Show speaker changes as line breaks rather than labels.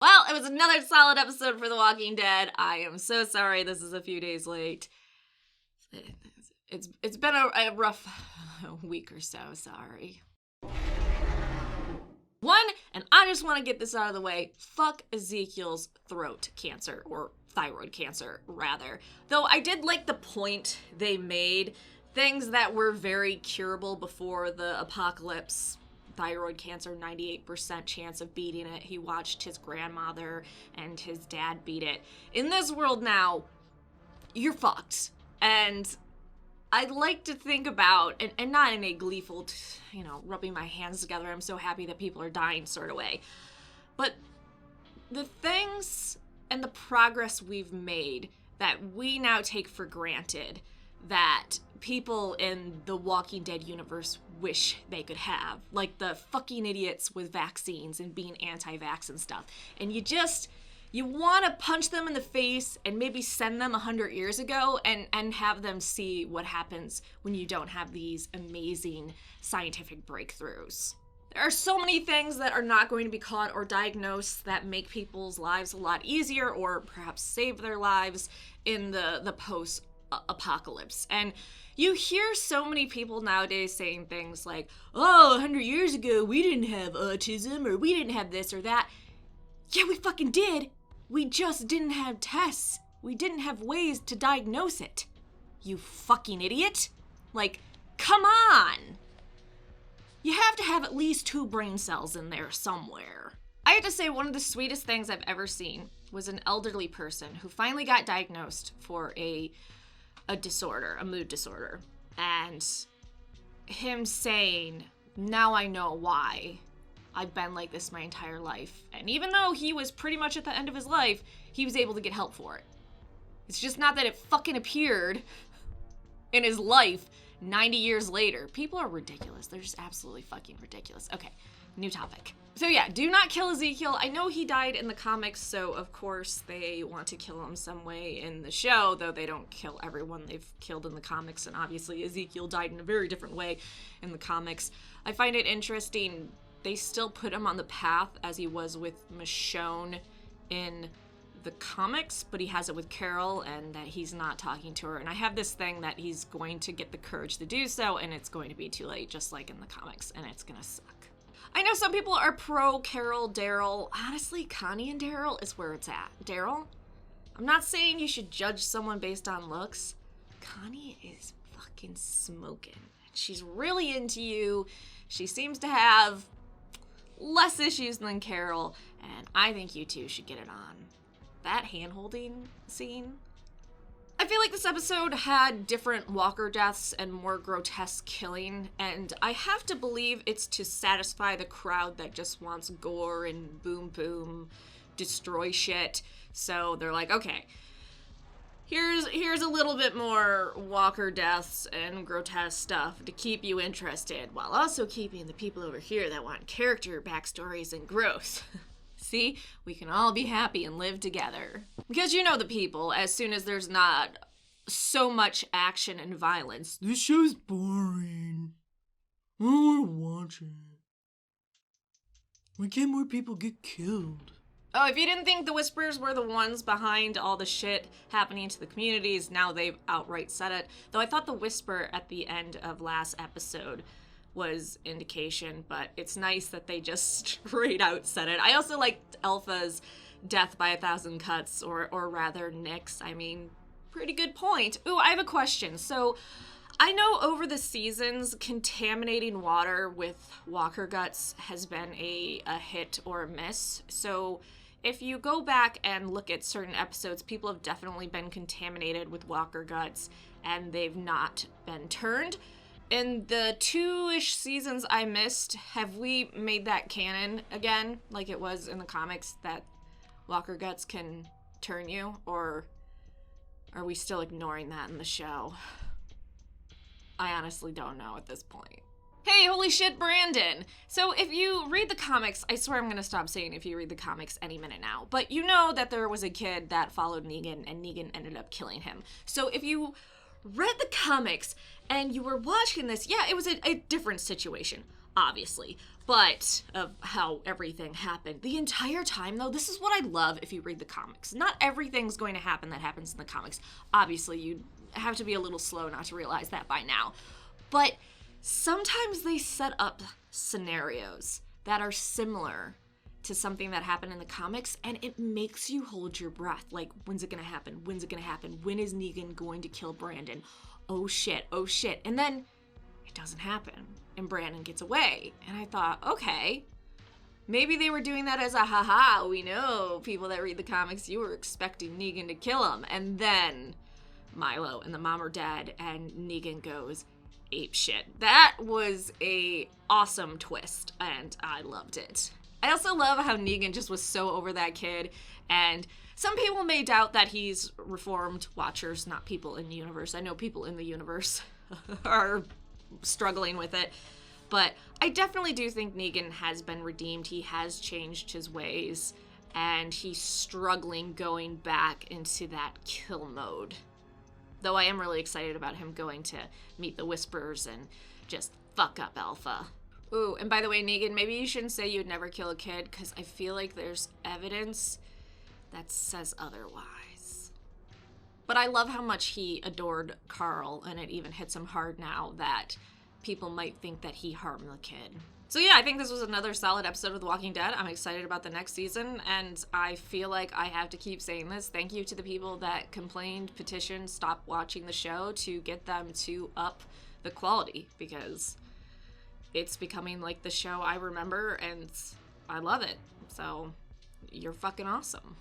Well, it was another solid episode for The Walking Dead. I am so sorry this is a few days late. It's been a rough week or so, sorry. One, and I just want to get this out of the way, fuck Ezekiel's throat cancer, or thyroid cancer, rather. Though I did like the point they made, things that were very curable before the apocalypse. Thyroid cancer, 98% chance of beating it. He watched his grandmother and his dad beat it. In this world now, you're fucked. And I'd like to think about, and not in a gleeful, rubbing my hands together, I'm so happy that people are dying sort of way, but the things and the progress we've made that we now take for granted that people in the Walking Dead universe wish they could have, like the fucking idiots with vaccines and being anti-vax and stuff, and you want to punch them in the face and maybe send them 100 years ago and have them see what happens when you don't have these amazing scientific breakthroughs. There are so many things that are not going to be caught or diagnosed that make people's lives a lot easier or perhaps save their lives in the post-apocalypse. And you hear so many people nowadays saying things like, oh, 100 years ago we didn't have autism or we didn't have this or that. Yeah, we fucking did. We just didn't have tests. We didn't have ways to diagnose it. You fucking idiot. Like, come on. You have to have at least 2 brain cells in there somewhere. I have to say, one of the sweetest things I've ever seen was an elderly person who finally got diagnosed for a disorder, a mood disorder. And him saying, now I know why. I've been like this my entire life. And even though he was pretty much at the end of his life, he was able to get help for it. It's just not that it fucking appeared in his life 90 years later. People are ridiculous. They're just absolutely fucking ridiculous. Okay, new topic. So yeah, do not kill Ezekiel. I know he died in the comics, so of course they want to kill him some way in the show, though they don't kill everyone they've killed in the comics, and obviously Ezekiel died in a very different way in the comics. I find it interesting they still put him on the path as he was with Michonne in the comics, but he has it with Carol and that he's not talking to her. And I have this thing that he's going to get the courage to do so, and it's going to be too late, just like in the comics, and it's gonna suck. I know some people are pro Carol, Daryl. Honestly, Connie and Daryl is where it's at. Daryl, I'm not saying you should judge someone based on looks. Connie is fucking smoking. She's really into you. She seems to have less issues than Carol, and I think you two should get it on. That hand-holding scene. I feel like this episode had different walker deaths and more grotesque killing, and I have to believe it's to satisfy the crowd that just wants gore and boom boom, destroy shit. So they're like, okay, here's a little bit more walker deaths and grotesque stuff to keep you interested, while also keeping the people over here that want character backstories and growth. See, we can all be happy and live together. Because you know the people, as soon as there's not so much action and violence, this show's boring. I don't want to watch it. Why can't more people get killed? Oh, if you didn't think the Whispers were the ones behind all the shit happening to the communities, now they've outright said it. Though I thought the whisper at the end of last episode was indication, but it's nice that they just straight out said it. I also liked Alpha's death by 1,000 cuts, or rather Nick's. I mean, pretty good point. Ooh, I have a question. So I know over the seasons, contaminating water with walker guts has been a hit or a miss. So if you go back and look at certain episodes, people have definitely been contaminated with walker guts and they've not been turned. In the 2-ish seasons I missed, have we made that canon again, like it was in the comics, that walker guts can turn you? Or are we still ignoring that in the show? I honestly don't know at this point. Hey, holy shit, Brandon! So if you read the comics, I swear I'm gonna stop saying if you read the comics any minute now, but you know that there was a kid that followed Negan and Negan ended up killing him. So if you read the comics and you were watching this, yeah, it was a different situation, obviously. but of how everything happened. The entire time, though, this is what I love if you read the comics. Not everything's going to happen that happens in the comics. Obviously, you have to be a little slow not to realize that by now. But sometimes they set up scenarios that are similar to something that happened in the comics, and it makes you hold your breath. Like, when's it gonna happen? When's it gonna happen? When is Negan going to kill Brandon? Oh shit, oh shit. And then it doesn't happen, and Brandon gets away. And I thought, okay, maybe they were doing that as a haha, we know, people that read the comics, you were expecting Negan to kill him. And then Milo and the mom are dead, and Negan goes ape shit. That was a awesome twist, and I loved it. I also love how Negan just was so over that kid, and some people may doubt that he's reformed. Watchers, not people in the universe. I know people in the universe are struggling with it, but I definitely do think Negan has been redeemed. He has changed his ways, and he's struggling going back into that kill mode. Though I am really excited about him going to meet the Whisperers and just fuck up Alpha. Ooh, and by the way, Negan, maybe you shouldn't say you'd never kill a kid, because I feel like there's evidence that says otherwise. But I love how much he adored Carl, and it even hits him hard now that people might think that he harmed the kid. So yeah, I think this was another solid episode of The Walking Dead. I'm excited about the next season, and I feel like I have to keep saying this. Thank you to the people that complained, petitioned, stopped watching the show to get them to up the quality, because it's becoming like the show I remember, and I love it. So, you're fucking awesome.